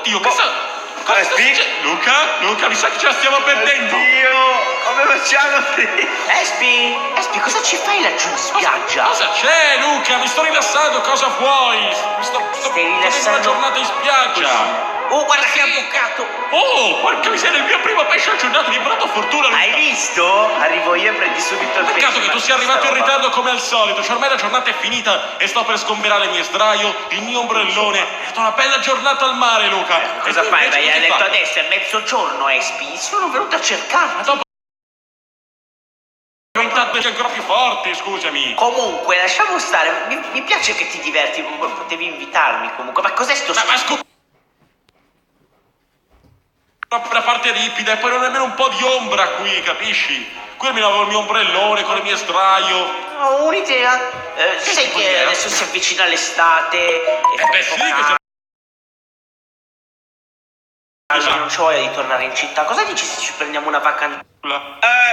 Oddio, che sta... Cosa sta succedendo? Luca, mi sa che ce la stiamo perdendo. Oddio, come facciamo? Espi, cosa ci fai laggiù in spiaggia? Cosa c'è, Luca? Mi sto rilassando, cosa vuoi? Mi sto godendo una giornata in spiaggia. Oh, guarda che avvocato! Oh, porca miseria, il mio primo pesce a giornata di brutta fortuna, Luca. Hai visto? Arrivo io e prendi subito il pesce. Peccato che tu sia arrivato in ritardo come al solito, cioè ormai la giornata è finita e sto per sgomberare il mio sdraio, il mio ombrellone. È stata una bella giornata al mare, Luca. Cosa fai? Vai a letto Detto adesso è mezzogiorno, Espi. Sono venuto a cercarti. Dopo diventato ancora più forte, scusami. Comunque, lasciamo stare. Mi piace che ti diverti. Potevi invitarmi comunque. Ma cos'è sto Ma scusa. La parte ripida e poi non è nemmeno un po' di ombra qui, capisci? Qui almeno avevo il mio ombrellone con il mio sdraio. Ho un'idea. Sai tipo che idea? adesso si avvicina l'estate. E Beh sì che se... non c'ho voglia di tornare in città. Cosa dici se ci prendiamo una vacanza?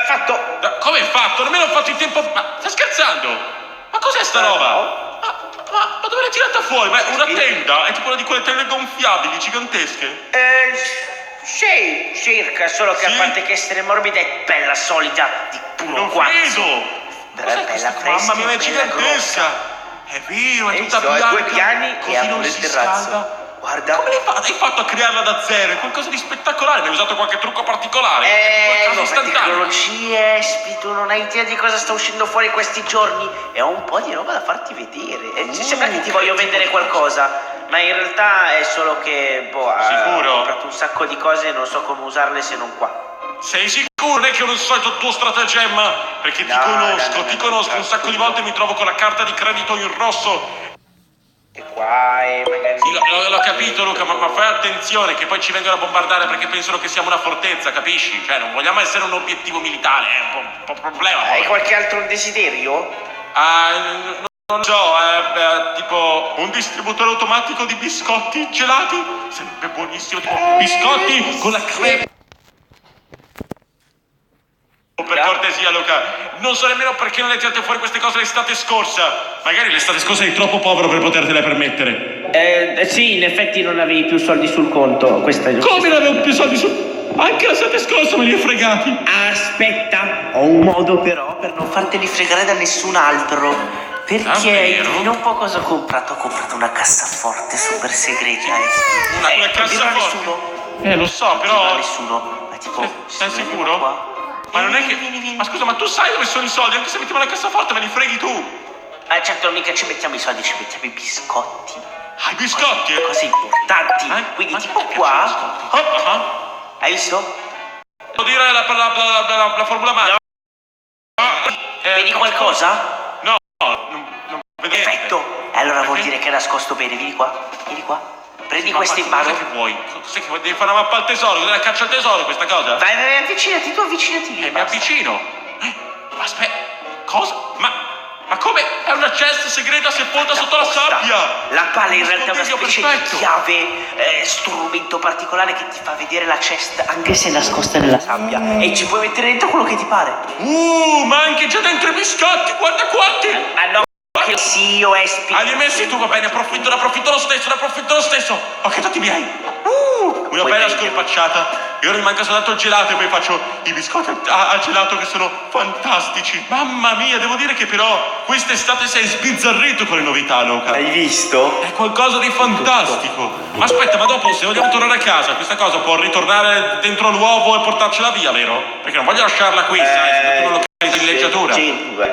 Fatto. Come hai fatto? Nemmeno ho fatto in tempo... Ma stai scherzando? Ma cos'è sta roba? Ma dove l'hai tirata fuori? Ma è una tenda? È tipo una di quelle tende gonfiabili, gigantesche? Sì, circa, solo che Sì? a parte che essere morbida è bella solida di puro Non quarzo. vedo! Però Cos'è è questa? bella fresca, Mamma mia, è è bella gigantesca! È vero, è Hai tutta visto? Ha bianca. 2 piani e così ha non pure il si terrazzo. scalda. Guarda. Come hai fatto a crearla da zero? È qualcosa di spettacolare, mi hai usato qualche trucco particolare? È qualcosa No, di istantaneo. tecnologie, Espi, tu non hai idea di cosa sta uscendo fuori questi giorni. E ho un po' di roba da farti vedere. Sembra che ti voglio vendere qualcosa. Ma in realtà è solo che, Sicuro? ho comprato un sacco di cose e non so come usarle se non qua. Sei sicuro? Non è che è un solito tuo stratagemma? Perché ti conosco, un sacco di volte mi trovo con la carta di credito in rosso. E qua e magari... Sì, l'ho capito Luca, ma fai attenzione che poi ci vengono a bombardare perché pensano che siamo una fortezza, capisci? Cioè non vogliamo essere un obiettivo militare, è un po' problema. Hai qualche altro desiderio? Non so, tipo un distributore automatico di biscotti gelati? Sarebbe buonissimo, tipo biscotti con la crema. Per cortesia Luca, non so nemmeno perché non hai tirato fuori queste cose l'estate scorsa. Magari l'estate scorsa eri troppo povero per potertele permettere. Sì, in effetti non avevi più soldi sul conto. Questa è Come non avevo più soldi su... Anche l'estate scorsa me li hai fregati. Aspetta, ho un modo però per non farteli fregare da nessun altro. Perché Davvero? indovina un po' cosa ho comprato? Ho comprato una cassaforte super segreta. Una Non dirò a cassaforte? nessuno. Lo so, Non dirò a però... nessuno. Ma tipo, Sei se veniamo sicuro? qua- Ma non è che... Vieni. Ma scusa, ma tu sai dove sono i soldi? Anche se mettiamo la cassaforte me li freghi tu. Certo, mica ci mettiamo i soldi, ci mettiamo i biscotti. Ah, i biscotti? Cose importanti. Quindi Anche tipo ti piacciono i qua. biscotti? Hai visto? Devo dire la formula magica. Vedi qualcosa? No, non vedo niente. Perfetto. E allora vuol Perché? dire che è nascosto bene. Vieni qua. Prendi Ma questo in ma mano. Cos'è che vuoi? Cos'è che vuoi? Devi fare una mappa al tesoro, della caccia al tesoro questa cosa? Vai, avvicinati, tu avvicinati lì. Mi basta. avvicino. Aspetta, cosa? Ma come? È una cesta segreta sepolta sotto la sabbia! La palla in realtà è una Scontiglio specie perfetto. di chiave, strumento particolare che ti fa vedere la cesta anche se è nascosta nella sabbia. E ci puoi mettere dentro quello che ti pare. Ma anche già dentro i biscotti, guarda quanti! Ma no, che sì, io Espi. Ah, li hai messi tu, va bene, ne approfitto lo stesso! Ok, tutti miei! Una Puoi bella prendere. scorpacciata! E ora mi manca soltanto il gelato e poi faccio i biscotti al gelato che sono fantastici! Mamma mia, devo dire che però quest'estate sei sbizzarrito con le novità, Luca! Hai visto? È qualcosa di fantastico! Ma aspetta, ma dopo se vogliamo tornare a casa, questa cosa può ritornare dentro l'uovo e portarcela via, vero? Perché non voglio lasciarla qui, sai, se tu non lo di villeggiatura.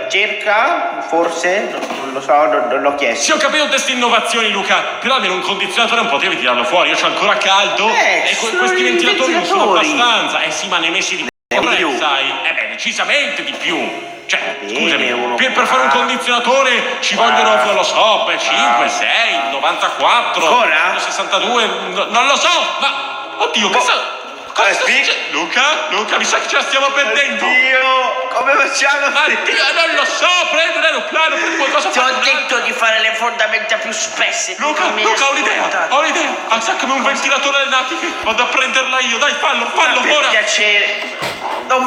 Circa, forse, non lo so, non l'ho chiesto. Sì, ho capito tutte queste innovazioni, Luca, però almeno un condizionatore non potevi tirarlo fuori, io c'ho ancora caldo e sono questi i ventilatori non sono ventilatori. abbastanza. Sì, ma ne hai messi di più, sai? Decisamente di più. Cioè, bene, scusami, uno per fare un condizionatore ci vogliono, non lo so, 5, 6, 94, Ancora? 62, non lo so, ma... Oddio, che sta... Cosa sta succedendo? Luca, mi sa che ce la stiamo perdendo. Oddio, come facciamo? Dio, non lo so, prendi un aeroplano, prendi qualcosa. Ti ho detto di fare le fondamenta più spesse. Luca, Non mi hai ho un'idea, ascoltato. Attaccami un ventilatore alle natiche, vado a prenderla io, dai, fallo Per ora. piacere. Non